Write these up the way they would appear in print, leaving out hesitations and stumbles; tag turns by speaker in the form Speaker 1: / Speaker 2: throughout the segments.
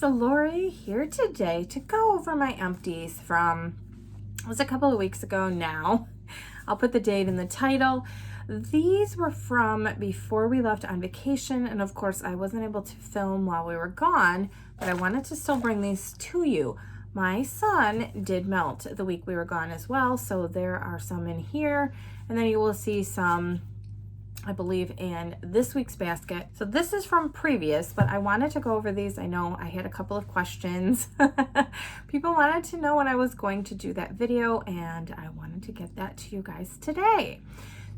Speaker 1: So Lori here today to go over my empties from, it was a couple of weeks ago now. I'll put the date in the title. These were from before we left on vacation, and of course I wasn't able to film while we were gone, but I wanted to still bring these to you. My son did melt the week we were gone as well, so there are some in here, and then you will see some, I believe, in this week's basket. So this is from previous, but I wanted to go over these. I know I had a couple of questions. People wanted to know when I was going to do that video, and I wanted to get that to you guys today.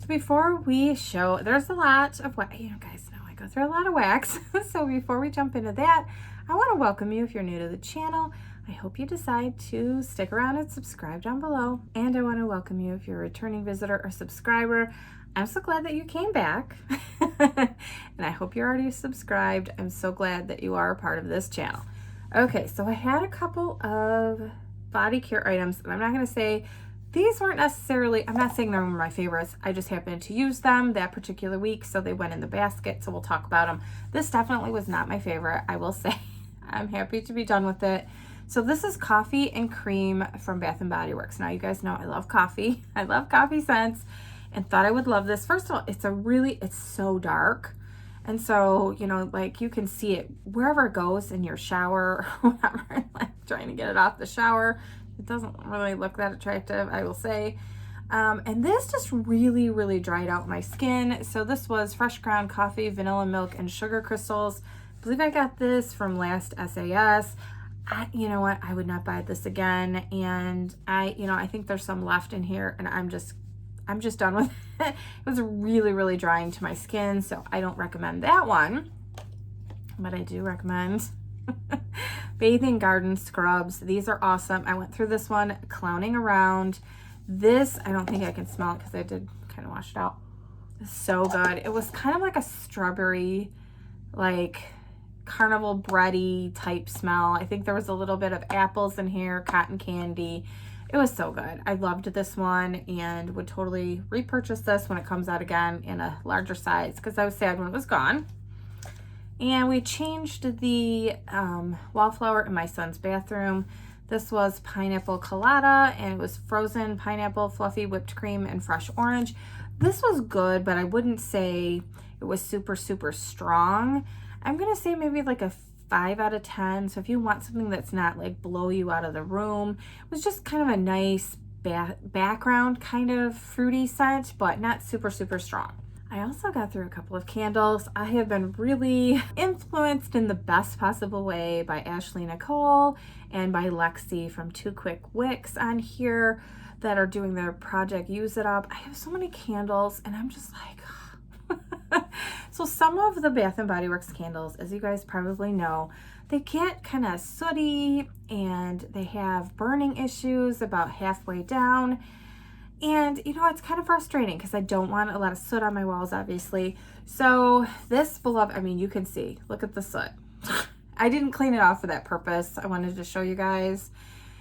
Speaker 1: So before we show, there's a lot of wax. You guys know I go through a lot of wax. So before we jump into that, I want to welcome you if you're new to the channel. I hope you decide to stick around and subscribe down below. And I want to welcome you if you're a returning visitor or subscriber. I'm so glad that you came back. And I hope you're already subscribed. I'm so glad that you are a part of this channel. Okay, so I had a couple of body care items, and I'm not going to say these weren't necessarily, I'm not saying they were my favorites. I just happened to use them that particular week, so they went in the basket, so we'll talk about them. This definitely was not my favorite, I will say. I'm happy to be done with it. So this is coffee and cream from Bath & Body Works. Now you guys know I love coffee. I love coffee scents, and thought I would love this. First of all, it's so dark. And so, you know, like you can see it wherever it goes in your shower or whatever, like trying to get it off the shower. It doesn't really look that attractive, I will say. And this just really, really dried out my skin. So this was fresh ground coffee, vanilla milk, and sugar crystals. I believe I got this from last SAS. You know what? I would not buy this again. And I think there's some left in here, and I'm just done with it. It was really, really drying to my skin, so I don't recommend that one. But I do recommend Bathing Garden Scrubs. These are awesome. I went through this one clowning around. This, I don't think I can smell it because I did kind of wash it out. It's so good. It was kind of like a strawberry, like carnival bready type smell. I think there was a little bit of apples in here, cotton candy. It was so good. I loved this one and would totally repurchase this when it comes out again in a larger size because I was sad when it was gone. And we changed the wallflower in my son's bathroom. This was pineapple colada, and it was frozen pineapple, fluffy whipped cream, and fresh orange. This was good, but I wouldn't say it was super, super strong. I'm going to say maybe like a 5 out of 10. So if you want something that's not like blow you out of the room, it was just kind of a nice background kind of fruity scent, but not super, super strong. I also got through a couple of candles. I have been really influenced in the best possible way by Ashley Nicole and by Lexi from Two Quick Wicks on here that are doing their project Use It Up. I have so many candles, and I'm just like, so some of the Bath & Body Works candles, as you guys probably know, they get kind of sooty and they have burning issues about halfway down. And, you know, it's kind of frustrating because I don't want a lot of soot on my walls, obviously. So this beloved, I mean, you can see, look at the soot. I didn't clean it off for that purpose. I wanted to show you guys.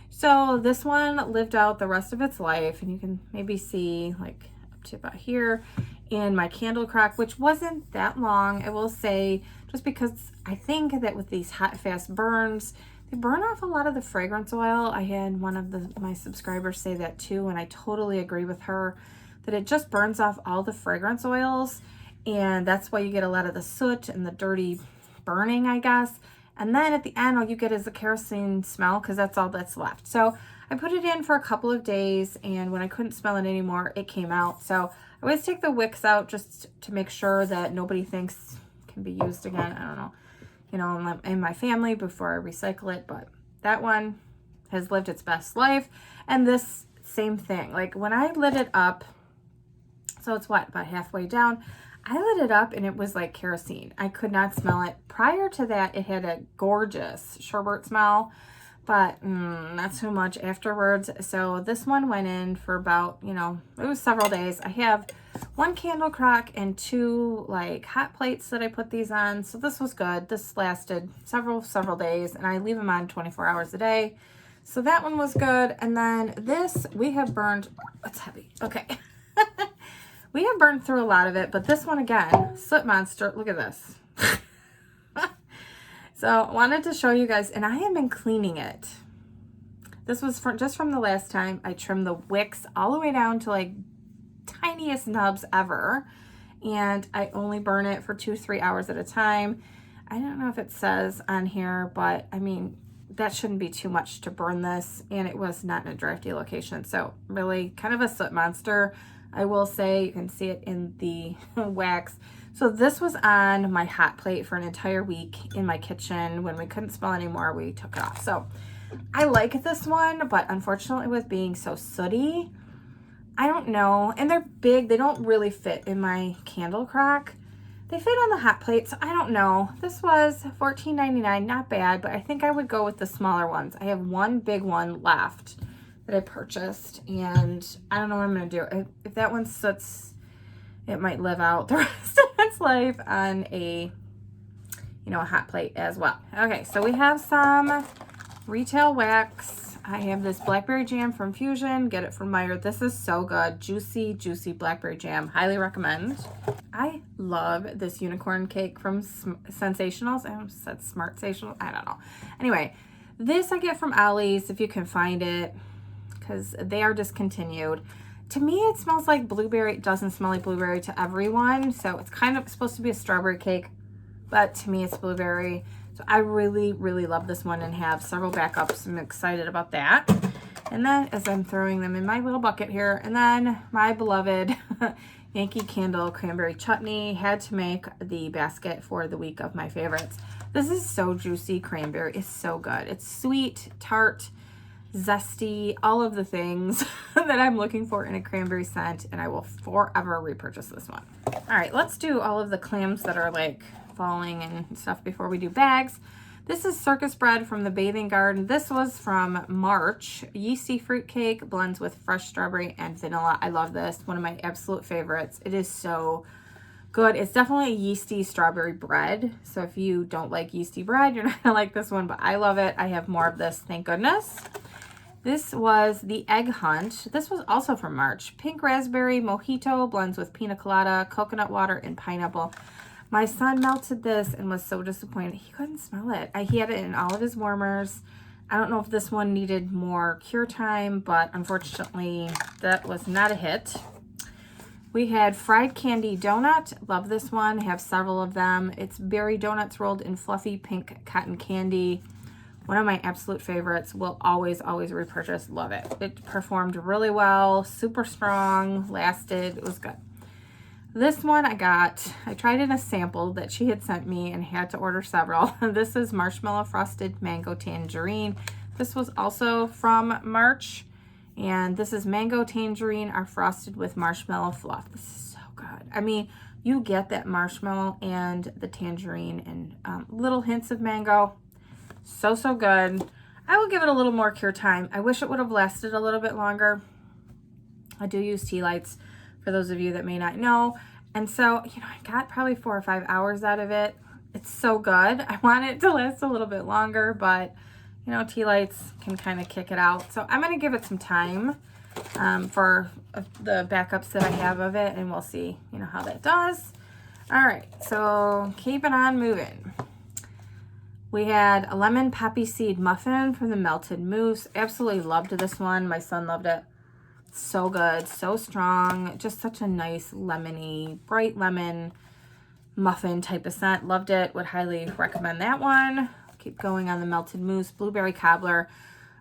Speaker 1: So this one lived out the rest of its life, and you can maybe see like up to about here in my candle crack, which wasn't that long, I will say, just because I think that with these hot, fast burns, they burn off a lot of the fragrance oil. I had one of my subscribers say that too, and I totally agree with her that it just burns off all the fragrance oils, and that's why you get a lot of the soot and the dirty burning, I guess. And then at the end, all you get is a kerosene smell because that's all that's left. So I put it in for a couple of days, and when I couldn't smell it anymore, it came out. So I always take the wicks out just to make sure that nobody thinks it can be used again. I don't know, you know, in my family before I recycle it. But that one has lived its best life. And this same thing, like when I lit it up, so it's what, about halfway down, I lit it up and it was like kerosene. I could not smell it. Prior to that, it had a gorgeous sherbet smell, but not so much afterwards. So this one went in for about, you know, it was several days. I have one candle crack and 2 like hot plates that I put these on. So this was good. This lasted several days, and I leave them on 24 hours a day. So that one was good. And then this, we have burned, it's heavy. Okay. We have burned through a lot of it, but this one again, Soot Monster, look at this. So I wanted to show you guys, and I have been cleaning it. This was just from the last time. I trimmed the wicks all the way down to like tiniest nubs ever. And I only burn it for 2-3 hours at a time. I don't know if it says on here, but I mean, that shouldn't be too much to burn this. And it was not in a drafty location. So really kind of a soot monster. I will say, you can see it in the wax. So this was on my hot plate for an entire week in my kitchen. When we couldn't smell anymore, we took it off. So I like this one, but unfortunately with being so sooty, I don't know. And they're big. They don't really fit in my candle crock. They fit on the hot plate, so I don't know. This was $14.99, not bad, but I think I would go with the smaller ones. I have one big one left that I purchased, and I don't know what I'm going to do. If that one sits, it might live out the rest of its life on a, a hot plate as well. Okay, so we have some retail wax. I have this blackberry jam from Fusion. Get it from Meyer. This is so good. Juicy, juicy blackberry jam. Highly recommend. I love this unicorn cake from Sensationals. I almost said Smartsational. I don't know. Anyway, this I get from Ollie's if you can find it, because they are discontinued. To me, it smells like blueberry. It doesn't smell like blueberry to everyone. So it's kind of supposed to be a strawberry cake, but to me it's blueberry. So I really, really love this one and have several backups. I'm excited about that. And then as I'm throwing them in my little bucket here, and then my beloved Yankee Candle cranberry chutney. Had to make the basket for the week of my favorites. This is so juicy. Cranberry is so good. It's sweet, tart, zesty, all of the things that I'm looking for in a cranberry scent, and I will forever repurchase this one. All right, let's do all of the clams that are like falling and stuff before we do bags. This is circus bread from the Bathing Garden. This was from March. Yeasty fruitcake blends with fresh strawberry and vanilla. I love this. One of my absolute favorites. It is so good. It's definitely a yeasty strawberry bread. So if you don't like yeasty bread, you're not gonna like this one, but I love it. I have more of this, thank goodness. This was the Egg Hunt. This was also from March. Pink raspberry mojito blends with pina colada, coconut water, and pineapple. My son melted this and was so disappointed. He couldn't smell it. He had it in all of his warmers. I don't know if this one needed more cure time, but unfortunately that was not a hit. We had fried candy donut. Love this one. Have several of them. It's berry donuts rolled in fluffy pink cotton candy. One of my absolute favorites. Will always, always repurchase. Love it. It performed really well. Super strong. Lasted. It was good. This one I tried in a sample that she had sent me and had to order several. This is marshmallow frosted mango tangerine. This was also from March. And this is mango tangerine are frosted with marshmallow fluff. This is so good. I mean, you get that marshmallow and the tangerine and little hints of mango. So, so good. I will give it a little more cure time. I wish it would have lasted a little bit longer. I do use tea lights, for those of you that may not know. And so, I got probably 4 or 5 hours out of it. It's so good. I want it to last a little bit longer, but, tea lights can kind of kick it out. So I'm going to give it some time for the backups that I have of it, and we'll see, how that does. All right, so keeping on moving. We had a lemon poppy seed muffin from the Melted Mousse. Absolutely loved this one. My son loved it. So good, so strong, just such a nice lemony, bright lemon muffin type of scent. Loved it, would highly recommend that one. Keep going on the Melted Mousse. Blueberry cobbler.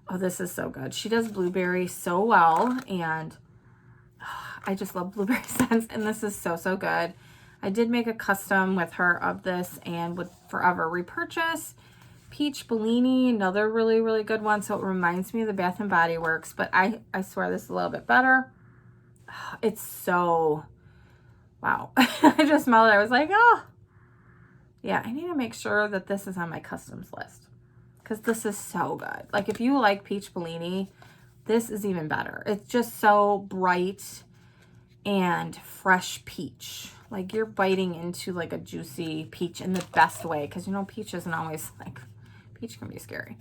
Speaker 1: Oh, this is so good. She does blueberry so well, and I just love blueberry scents, and this is so, so good. I did make a custom with her of this and would forever repurchase. Peach Bellini, another really, really good one. So it reminds me of the Bath & Body Works, but I swear this is a little bit better. It's so, wow. I just smelled it. I was like, oh. Yeah, I need to make sure that this is on my customs list, because this is so good. Like, if you like Peach Bellini, this is even better. It's just so bright and fresh peach. Like, you're biting into like a juicy peach in the best way, because peach isn't always like, peach can be scary.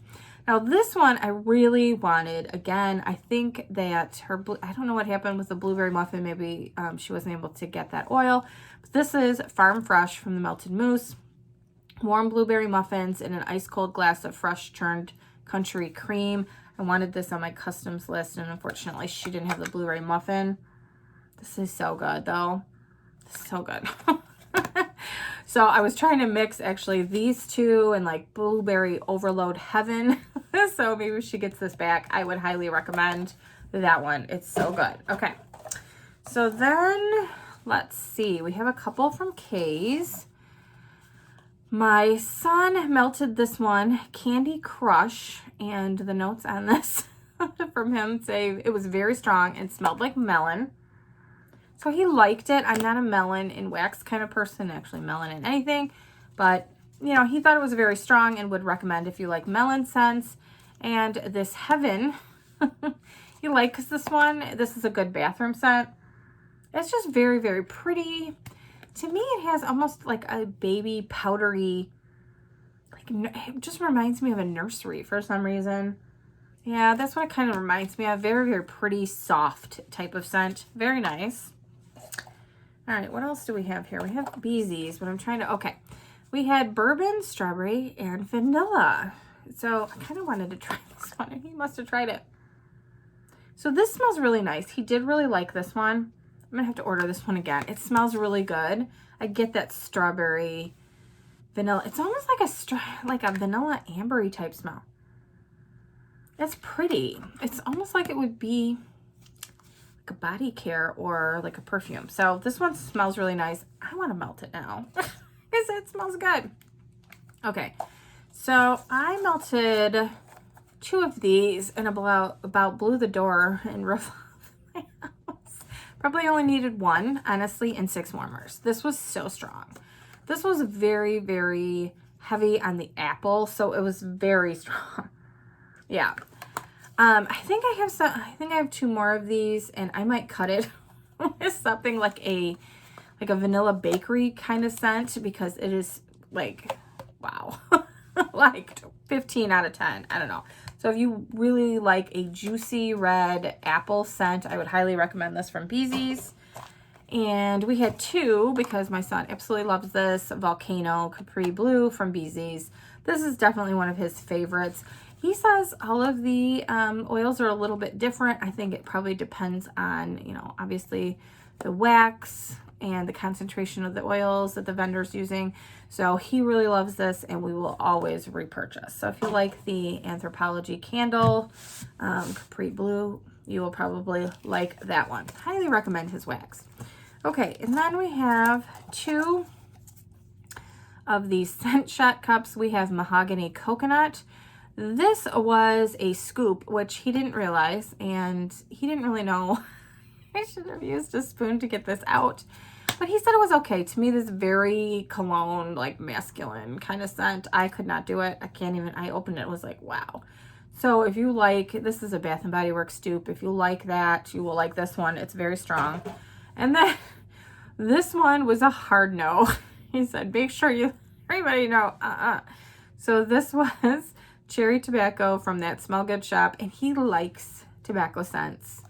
Speaker 1: Now this one I really wanted. Again, I think that I don't know what happened with the blueberry muffin. Maybe she wasn't able to get that oil. But this is Farm Fresh from the Melted Mousse. Warm blueberry muffins in an ice cold glass of fresh churned country cream. I wanted this on my customs list, and unfortunately she didn't have the blueberry muffin. This is so good though. This is so good. So I was trying to mix actually these two and like blueberry overload heaven. So maybe if she gets this back, I would highly recommend that one. It's so good. Okay. So then let's see. We have a couple from Kay's. My son melted this one, Candy Crush, and the notes on this from him say it was very strong and smelled like melon. So he liked it. I'm not a melon in wax kind of person, actually melon in anything, but you know, he thought it was very strong and would recommend if you like melon scents. And this Heaven, he likes this one. This is a good bathroom scent. It's just very, very pretty. To me, it has almost like a baby powdery, like it just reminds me of a nursery for some reason. Yeah, that's what it kind of reminds me of. Very, very pretty, soft type of scent. Very nice. All right, what else do we have here? We have Beesies, but I'm trying to, okay. We had bourbon, strawberry, and vanilla. So I kind of wanted to try this one, and he must have tried it. So this smells really nice. He did really like this one. I'm gonna have to order this one again. It smells really good. I get that strawberry, vanilla. It's almost like a vanilla ambery type smell. It's pretty. It's almost like it would be like a body care or like a perfume. So this one smells really nice. I want to melt it now because it smells good. Okay, so I melted 2 of these and about blew the door and revolved my house. Probably only needed 1, honestly, and 6 warmers. This was so strong. This was very, very heavy on the apple, so it was very strong. Yeah. I think I have 2 more of these, and I might cut it with something like a vanilla bakery kind of scent, because it is like, wow, like 15 out of 10. I don't know. So if you really like a juicy red apple scent, I would highly recommend this from Beesies. And we had 2 because my son absolutely loves this Volcano Capri Blue from Beesies. This is definitely one of his favorites. He says all of the oils are a little bit different. I think it probably depends on, you know, obviously the wax and the concentration of the oils that the vendor's using. So he really loves this, and we will always repurchase. So if you like the Anthropology Candle Capri Blue, you will probably like that one. Highly recommend his wax. Okay, and then we have 2 of these scent shot cups. We have Mahogany Coconut. This was a scoop, which he didn't realize, and he didn't really know. I should have used a spoon to get this out. But he said it was okay. To me, this very cologne, like masculine kind of scent. I could not do it. I opened it and was like, wow. So if you like, this is a Bath & Body Works dupe. If you like that, you will like this one. It's very strong. And then this one was a hard no. He said, make sure everybody know, So this was cherry tobacco from that Smell Good shop. And he likes tobacco scents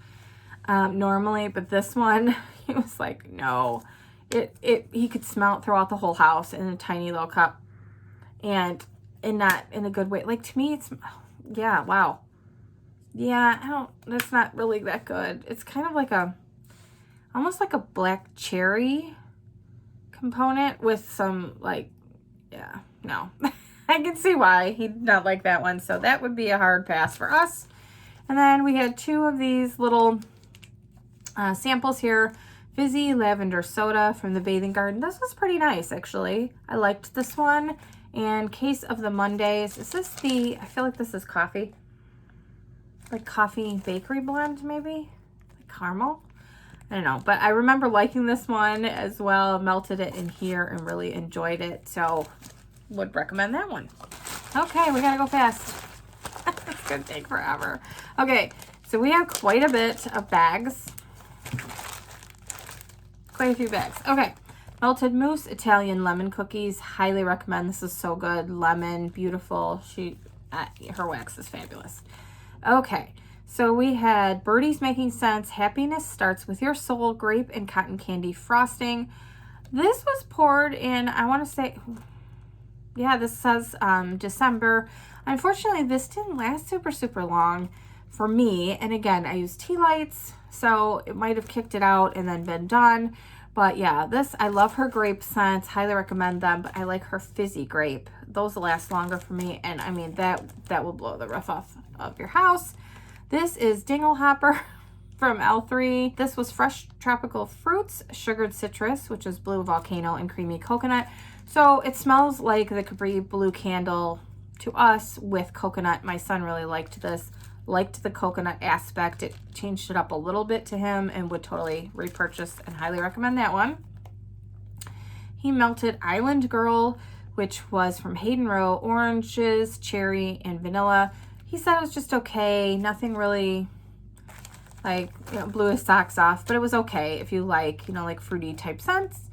Speaker 1: normally. But this one, he was like, no. He could smell it throughout the whole house in a tiny little cup, and not in a good way. Like, to me, it's, yeah, wow. Yeah, that's not really that good. It's kind of like almost like a black cherry component with some, like, yeah, no. I can see why he'd not like that one. So that would be a hard pass for us. And then we had 2 of these little samples here. Fizzy Lavender Soda from the Bathing Garden. This was pretty nice, actually. I liked this one. And Case of the Mondays. Is this I feel like this is coffee. Like coffee bakery blend, maybe? Like caramel? I don't know. But I remember liking this one as well. Melted it in here and really enjoyed it. So, would recommend that one. Okay, we gotta go fast. It's gonna take forever. Okay, so we have quite a bit of bags. Quite a few bags. Okay. Melted Mousse Italian Lemon Cookies. Highly recommend. This is so good. Lemon. Beautiful. Her wax is fabulous. Okay. So we had Birdie's Making Sense. Happiness Starts With Your Soul. Grape and Cotton Candy Frosting. This was poured in, I want to say, yeah, this says December. Unfortunately, this didn't last super long for me. And again, I use tea lights, so it might have kicked it out and then been done. But yeah, this, I love her grape scents. Highly recommend them. But I like her fizzy grape. Those last longer for me. And I mean, that will blow the roof off of your house. This is Dingle Hopper from L3. This was fresh tropical fruits, sugared citrus, which is blue volcano, and creamy coconut. So it smells like the Capri Blue Candle to us with coconut. My son really liked this, liked the coconut aspect. It changed it up a little bit to him and would totally repurchase and highly recommend that one. He melted Island Girl, which was from Hayden Row, oranges, cherry, and vanilla. He said it was just okay. Nothing really, like, you know, blew his socks off, but it was okay if you like, you know, like fruity type scents.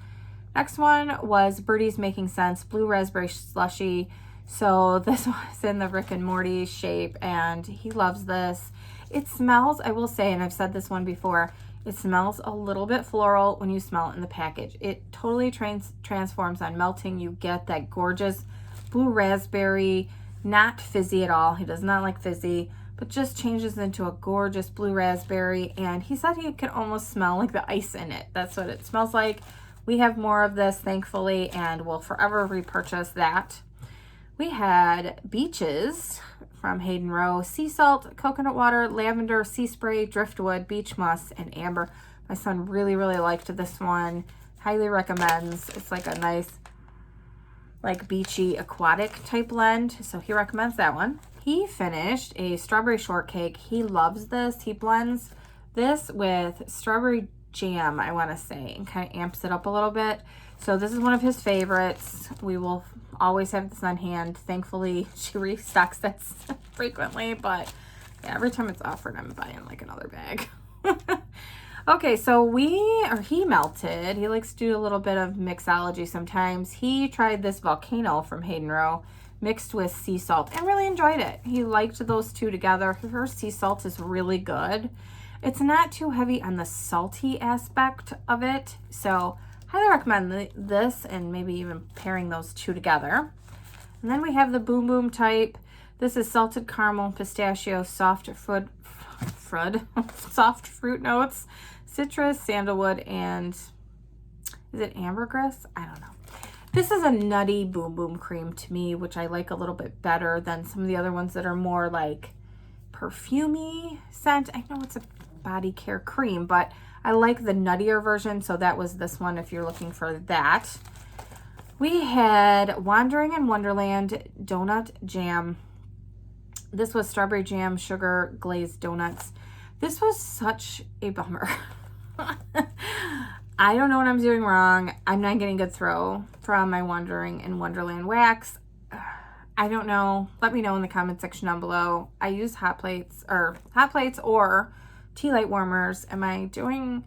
Speaker 1: Next one was Birdie's Making Sense Blue Raspberry Slushy. So this was in the Rick and Morty shape, and he loves this. It smells, I will say, and I've said this one before, it smells a little bit floral when you smell it in the package. It totally transforms on melting. You get that gorgeous blue raspberry, not fizzy at all. He does not like fizzy, but just changes into a gorgeous blue raspberry. And he said he could almost smell like the ice in it. That's what it smells like. We have more of this, thankfully, and we'll forever repurchase that. We had Beaches from Hayden Row, sea salt, coconut water, lavender, sea spray, driftwood, beach moss, and amber. My son really liked this one. Highly recommends. It's like a nice, like, beachy aquatic type blend, so he recommends that one. He finished a strawberry shortcake. He loves this. He blends this with strawberry jam, I want to say, and kind of amps it up a little bit. So this is one of his favorites. We will always have this on hand. Thankfully, she restocks this frequently, but yeah, every time it's offered, I'm buying like another bag. Okay, so he melted. He likes to do a little bit of mixology sometimes. He tried this volcano from Hayden Row mixed with sea salt and really enjoyed it. He liked those two together. Her sea salt is really good. It's not too heavy on the salty aspect of it, so highly recommend this and maybe even pairing those two together. And then we have the Boom Boom type. This is salted caramel, pistachio, soft fruit notes, citrus, sandalwood, and is it ambergris? I don't know. This is a nutty Boom Boom cream to me, which I like a little bit better than some of the other ones that are more like perfumey scent. I know it's a body care cream, but I like the nuttier version, so that was this one if you're looking for that. We had Wandering in Wonderland Donut Jam. This was strawberry jam, sugar glazed donuts. This was such a bummer. I don't know what I'm doing wrong. I'm not getting a good throw from my Wandering in Wonderland wax. I don't know. Let me know in the comment section down below. I use hot plates or tea light warmers. Am I doing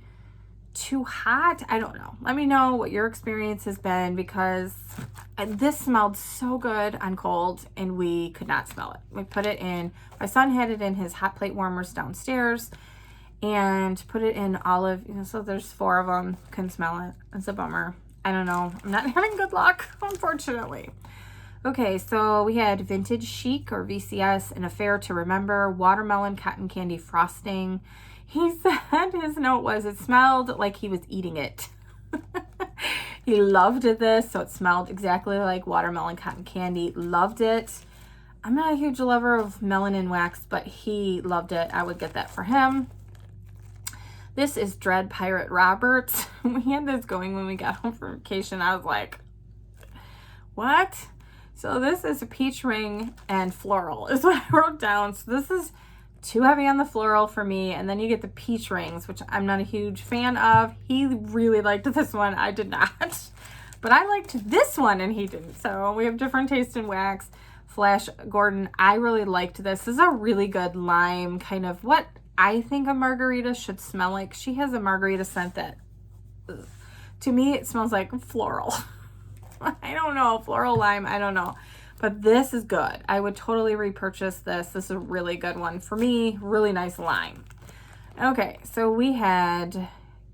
Speaker 1: too hot? I don't know. Let me know what your experience has been, because this smelled so good on cold and we could not smell it. We put it in, my son had it in his hot plate warmers downstairs and put it in olive, so there's 4 of them. Couldn't smell it. It's a bummer. I don't know. I'm not having good luck, unfortunately. Okay, so we had Vintage Chic or VCS, An Affair to Remember, watermelon cotton candy frosting. He said his note was it smelled like he was eating it. He loved this, so it smelled exactly like watermelon cotton candy. Loved it. I'm not a huge lover of melanin wax, but he loved it. I would get that for him. This is Dread Pirate Roberts. We had this going when we got home from vacation. I was like, what? So this is a peach ring and floral is what I wrote down. So this is too heavy on the floral for me. And then you get the peach rings, which I'm not a huge fan of. He really liked this one. I did not. But I liked this one and he didn't. So we have different taste in wax. Flash Gordon, I really liked this. This is a really good lime, kind of what I think a margarita should smell like. She has a margarita scent that, to me, it smells like floral. I don't know, floral lime, I don't know. But this is good. I would totally repurchase this. This is a really good one for me. Really nice lime. Okay, so we had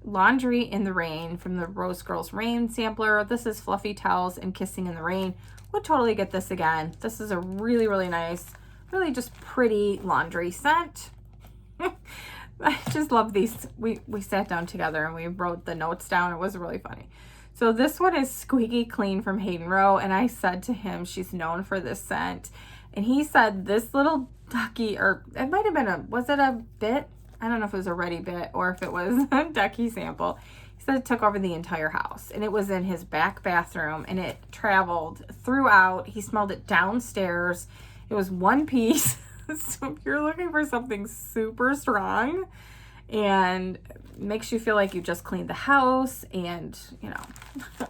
Speaker 1: Laundry in the Rain from the Rose Girls Rain sampler. This is Fluffy Towels and Kissing in the Rain. Would totally get this again. This is a really, really nice, really just pretty laundry scent. I just love these. We sat down together and we wrote the notes down. It was really funny. So this one is Squeaky Clean from Hayden Rowe, and I said to him, she's known for this scent. And he said this little ducky, or it might have been was it a bit? I don't know if it was a Ready bit or if it was a ducky sample. He said it took over the entire house, and it was in his back bathroom, and it traveled throughout. He smelled it downstairs. It was one piece. So if you're looking for something super strong and makes you feel like you just cleaned the house and, you know,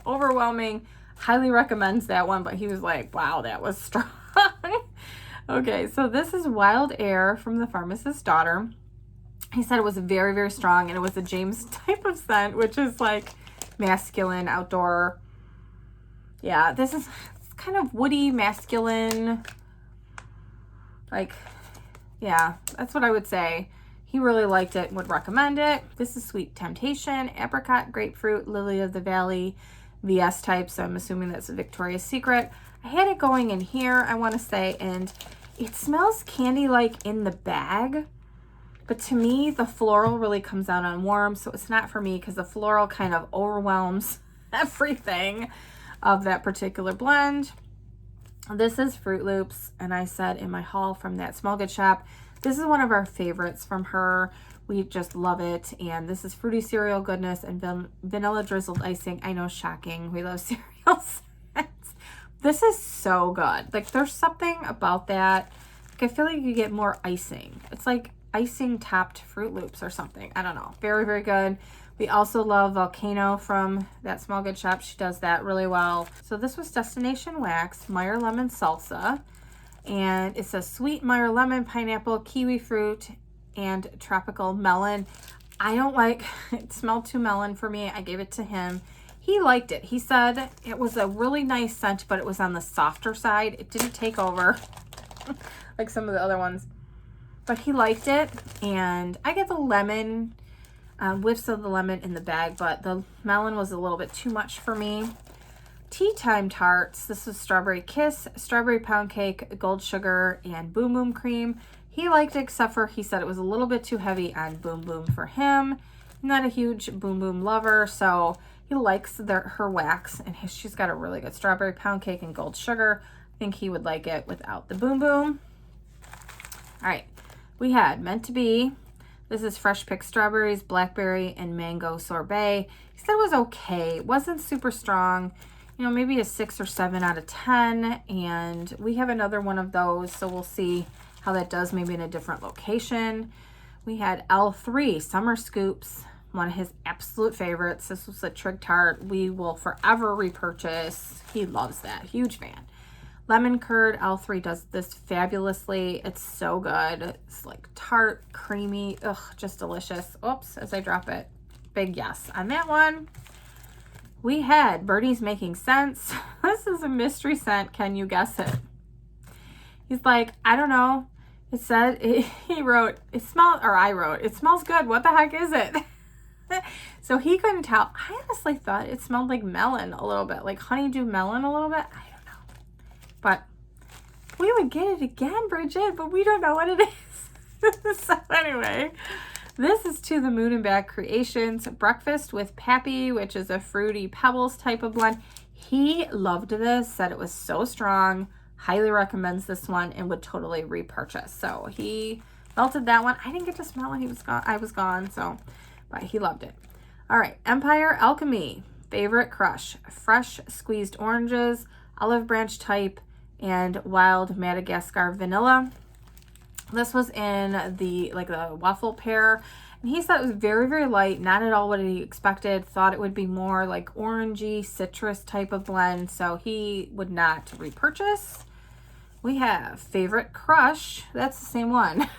Speaker 1: overwhelming, highly recommends that one. But he was like, wow, that was strong. Okay, so this is Wild Air from the Pharmacist's Daughter. He said it was very, very strong, and it was a James type of scent, which is like masculine, outdoor. Yeah, this is kind of woody, masculine. Like, yeah, that's what I would say. He really liked it and would recommend it. This is Sweet Temptation, Apricot, Grapefruit, Lily of the Valley, VS type, so I'm assuming that's a Victoria's Secret. I had it going in here, I want to say, and it smells candy-like in the bag, but to me, the floral really comes out on warm, so it's not for me because the floral kind of overwhelms everything of that particular blend. This is Fruit Loops, and I said in my haul from that Smell Good shop, this is one of our favorites from her. We just love it, and this is Fruity Cereal Goodness and Vanilla Drizzled Icing. I know, shocking. We love cereal scents. This is so good. Like, there's something about that. Like, I feel like you get more icing. It's like icing topped Fruit Loops or something. I don't know. Very, very good. We also love Volcano from that Small Good shop. She does that really well. So this was Destination Wax, Meyer Lemon Salsa. And it's a sweet Meyer Lemon, pineapple, kiwi fruit, and tropical melon. I don't like, it smelled too melon for me. I gave it to him. He liked it. He said it was a really nice scent, but it was on the softer side. It didn't take over like some of the other ones. But he liked it. And I get the lemon, whiffs of the lemon in the bag, but the melon was a little bit too much for me. Tea Time Tarts. This is Strawberry Kiss, Strawberry Pound Cake, Gold Sugar, and Boom Boom Cream. He liked it, except for he said it was a little bit too heavy on Boom Boom for him. I'm not a huge Boom Boom lover, so he likes her wax, and she's got a really good Strawberry Pound Cake and Gold Sugar. I think he would like it without the Boom Boom. All right, we had Meant to Be. This is Fresh Picked Strawberries, Blackberry, and Mango Sorbet. He said it was okay. It wasn't super strong. You know, maybe a 6 or 7 out of 10. And we have another one of those, so we'll see how that does, maybe in a different location. We had L3, Summer Scoops, one of his absolute favorites. This was a Trig Tart we will forever repurchase. He loves that. Huge fan. Lemon Curd, L3 does this fabulously. It's so good. It's like tart, creamy, ugh, just delicious. Oops, as I drop it. Big yes on that one. We had Birdie's Making Sense. This is a mystery scent. Can you guess it? He's like, I don't know. It said, he wrote, it smells, or I wrote, it smells good. What the heck is it? So he couldn't tell. I honestly thought it smelled like melon a little bit, like honeydew melon a little bit. I don't know. But we would get it again, Bridget, but we don't know what it is. So anyway, this is To the Moon and Back Creations Breakfast with Pappy, which is a fruity pebbles type of blend. He loved this, said it was so strong, highly recommends this one, and would totally repurchase. So he melted that one. I didn't get to smell when he was gone. I was gone, so, but he loved it. All right, Empire Alchemy Favorite Crush, fresh squeezed oranges, olive branch type, and wild Madagascar vanilla. This was in the waffle pear, and he said it was very, very light, not at all what he expected. Thought it would be more like orangey citrus type of blend, so he would not repurchase. We have Favorite Crush. That's the same one.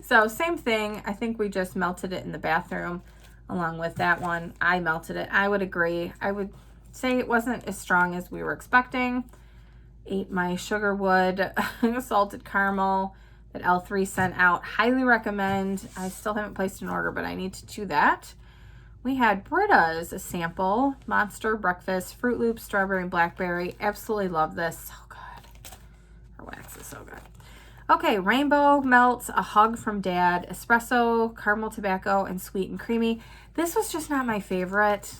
Speaker 1: So same thing. I think we just melted it in the bathroom along with that one. I melted it. I would agree. I would say it wasn't as strong as we were expecting. Ate my Sugarwood salted caramel that L3 sent out. Highly recommend. I still haven't placed an order, but I need to do that. We had Brita's, a sample, Monster, Breakfast, Fruit Loops, Strawberry, and Blackberry. Absolutely love this. So good. Her wax is so good. Okay, Rainbow Melts, A Hug from Dad, Espresso, Caramel Tobacco, and Sweet and Creamy. This was just not my favorite.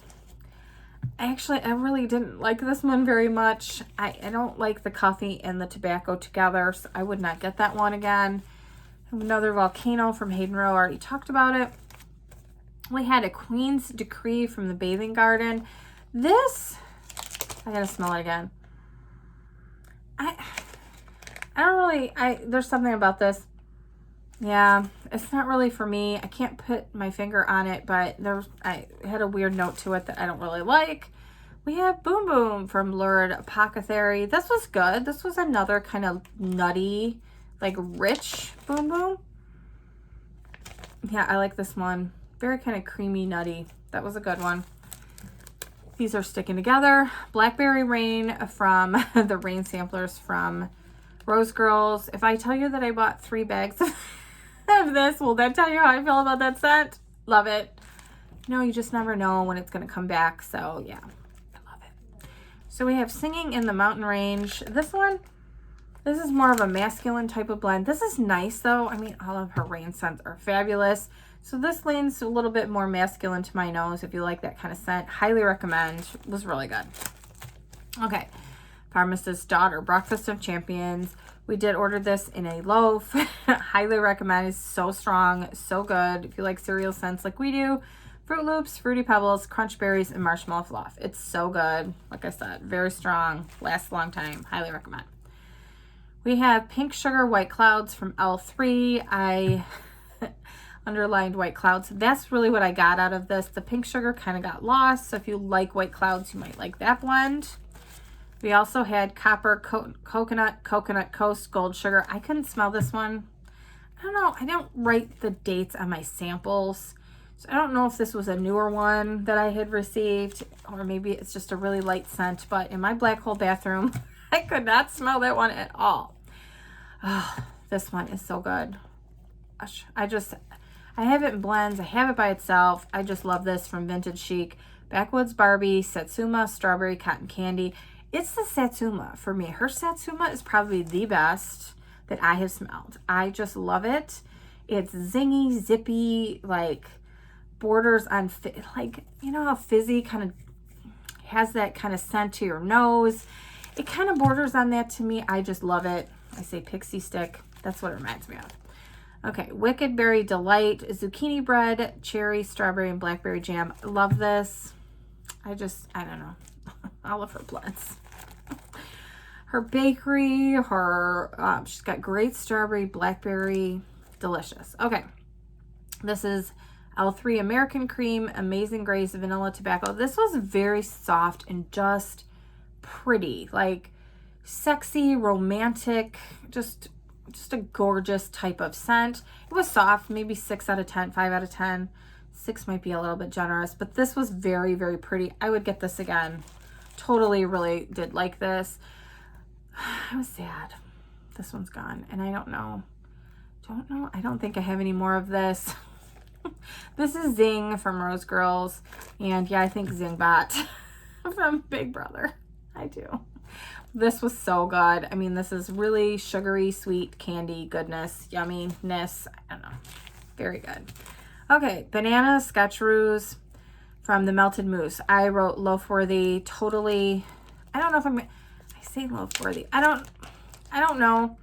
Speaker 1: Actually, I really didn't like this one very much. I don't like the coffee and the tobacco together, so I would not get that one again. Another Volcano from Hayden Row. I already talked about it. We had a Queen's Decree from the Bathing Garden. This, I gotta smell it again. I don't really, there's something about this. Yeah, it's not really for me. I can't put my finger on it, but I had a weird note to it that I don't really like. We have Boom Boom from Lurid Apothecary. This was good. This was another kind of nutty, like rich Boom Boom. Yeah, I like this one. Very kind of creamy, nutty. That was a good one. These are sticking together. Blackberry Rain from the Rain samplers from Rose Girls. If I tell you that I bought 3 bags of this, will that tell you how I feel about that scent? Love it. No, you just never know when it's going to come back. So yeah, I love it. So we have Singing in the Mountain Range. This one, this is more of a masculine type of blend. This is nice though. I mean, all of her Rain scents are fabulous. So this leans a little bit more masculine to my nose. If you like that kind of scent, highly recommend. It was really good. Okay. Pharmacist's Daughter, Breakfast of Champions. We did order this in a loaf. Highly recommend. It's so strong, so good. If you like cereal scents like we do, Fruit Loops, Fruity Pebbles, Crunch Berries, and Marshmallow Fluff. It's so good. Like I said, very strong. Lasts a long time. Highly recommend. We have Pink Sugar White Clouds from L3. I underlined White Clouds. That's really what I got out of this. The pink sugar kind of got lost. So if you like White Clouds, you might like that blend. We also had Copper Coconut Coast Gold Sugar. I couldn't smell this one. I don't know. I don't write the dates on my samples. So I don't know if this was a newer one that I had received, or maybe it's just a really light scent. But in my black hole bathroom, I could not smell that one at all. Oh, this one is so good. Gosh, I have it in blends. I have it by itself. I just love this from Vintage Chic. Backwoods Barbie, Satsuma, Strawberry Cotton Candy. It's the Satsuma for me. Her Satsuma is probably the best that I have smelled. I just love it. It's zingy, zippy, like borders on, like, you know how fizzy kind of has that kind of scent to your nose. It kind of borders on that to me. I just love it. I say pixie stick. That's what it reminds me of. Okay, Wicked Berry Delight, Zucchini Bread, Cherry, Strawberry, and Blackberry Jam. Love this. I don't know. I love her blends. Her bakery, she's got great strawberry, blackberry, delicious. Okay, this is L3 American Cream, Amazing Grace Vanilla Tobacco. This was very soft and just pretty, like sexy, romantic, just a gorgeous type of scent. It was soft, maybe 6 out of 10, 5 out of 10. 6 might be a little bit generous, but this was very, very pretty. I would get this again. Totally, really did like this. I was sad. This one's gone, and I don't know. I don't think I have any more of this. This is Zing from Rose Girls, and yeah, I think Zingbot from Big Brother. I do. This was so good. I mean, this is really sugary, sweet candy goodness, yumminess. I don't know. Very good. Okay, Banana Sketcheroos from the Melted Mousse. I wrote Loaf-worthy. Totally. I don't know if I say Loaf-worthy. I don't know.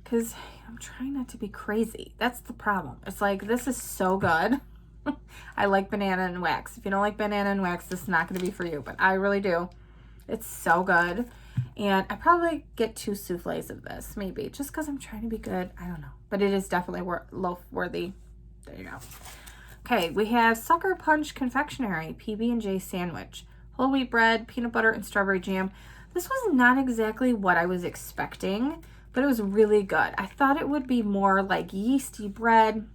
Speaker 1: Because I'm trying not to be crazy. That's the problem. It's like, this is so good. I like banana and wax. If you don't like banana and wax, this is not going to be for you. But I really do. It's so good. And I probably get 2 souffles of this, maybe, just because I'm trying to be good. I don't know. But it is definitely loaf-worthy. There you go. Okay, we have Sucker Punch Confectionery, PB&J Sandwich. Whole wheat bread, peanut butter, and strawberry jam. This was not exactly what I was expecting, but it was really good. I thought it would be more like yeasty bread.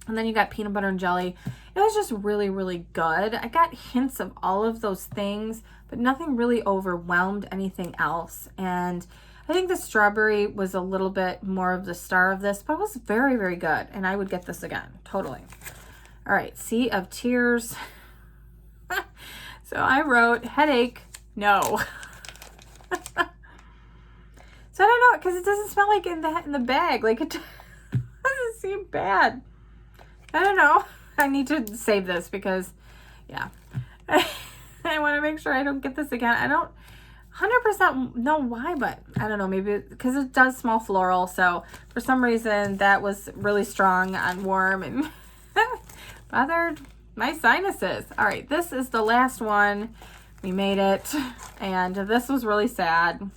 Speaker 1: And then you got peanut butter and jelly. It was just really, really good. I got hints of all of those things, but nothing really overwhelmed anything else. And I think the strawberry was a little bit more of the star of this, but it was very, very good. And I would get this again, totally. All right, Sea of Tears. So I wrote headache, no. So I don't know, because it doesn't smell like in the bag. Like, it doesn't seem bad. I don't know. I need to save this because, yeah. I want to make sure I don't get this again. I don't 100% know why, but I don't know. Maybe because it does smell floral. So for some reason, that was really strong on warm and bothered my sinuses. All right, this is the last one. We made it, and this was really sad.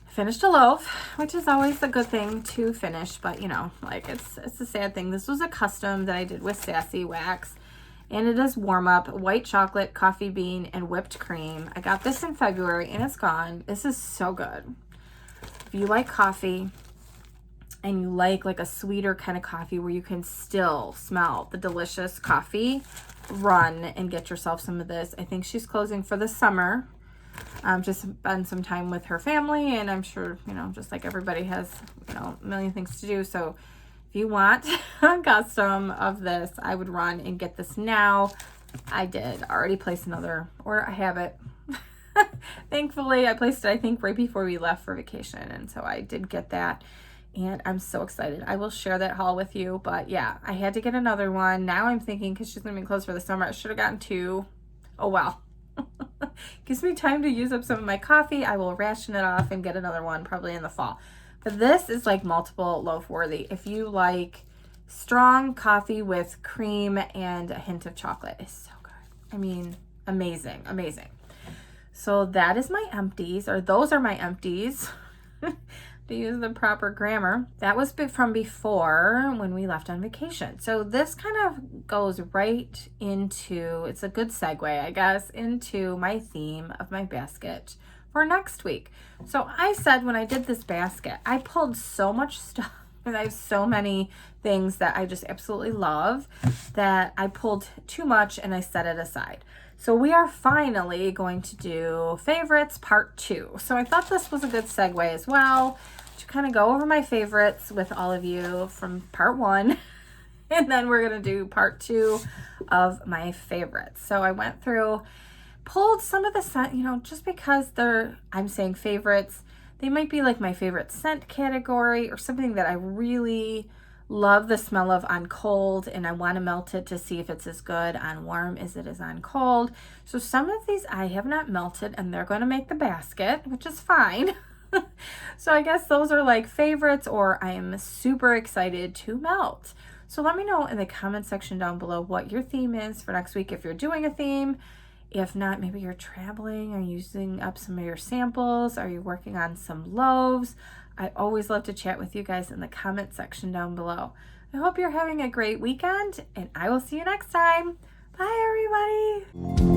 Speaker 1: Finished a loaf, which is always a good thing to finish, but you know, like it's a sad thing. This was a custom that I did with Sassy Wax, and it is warm up, white chocolate, coffee bean, and whipped cream. I got this in February and it's gone. This is so good. If you like coffee and you like a sweeter kind of coffee where you can still smell the delicious coffee, run and get yourself some of this. I think she's closing for the summer. Just spend some time with her family, and I'm sure, you know, just like everybody has, you know, a million things to do. So if you want a custom of this, I would run and get this now. I did already place another order. I have it. Thankfully, I placed it, I think, right before we left for vacation. And so I did get that, and I'm so excited. I will share that haul with you. But yeah, I had to get another one. Now I'm thinking, because she's going to be closed for the summer, I should have gotten two. Oh, well. Gives me time to use up some of my coffee. I will ration it off and get another one probably in the fall. But this is like multiple loaf worthy. If you like strong coffee with cream and a hint of chocolate, it's so good. I mean, amazing, amazing. So that is my empties, or those are my empties. To use the proper grammar. That was from before when we left on vacation. So this kind of goes right into, it's a good segue, I guess, into my theme of my basket for next week. So I said when I did this basket, I pulled so much stuff, and I have so many things that I just absolutely love that I pulled too much and I set it aside. So we are finally going to do favorites part 2. So I thought this was a good segue as well to kind of go over my favorites with all of you from part 1. And then we're going to do part 2 of my favorites. So I went through, pulled some of the scent, you know, just because I'm saying favorites, they might be like my favorite scent category or something that I really love the smell of on cold, and I want to melt it to see if it's as good on warm as it is on cold. So some of these I have not melted, and they're going to make the basket, which is fine. So I guess those are like favorites, or I am super excited to melt. So let me know in the comment section down below what your theme is for next week, if you're doing a theme. If not, maybe you're traveling or using up some of your samples. Are you working on some loaves? I always love to chat with you guys in the comment section down below. I hope you're having a great weekend, and I will see you next time. Bye, everybody.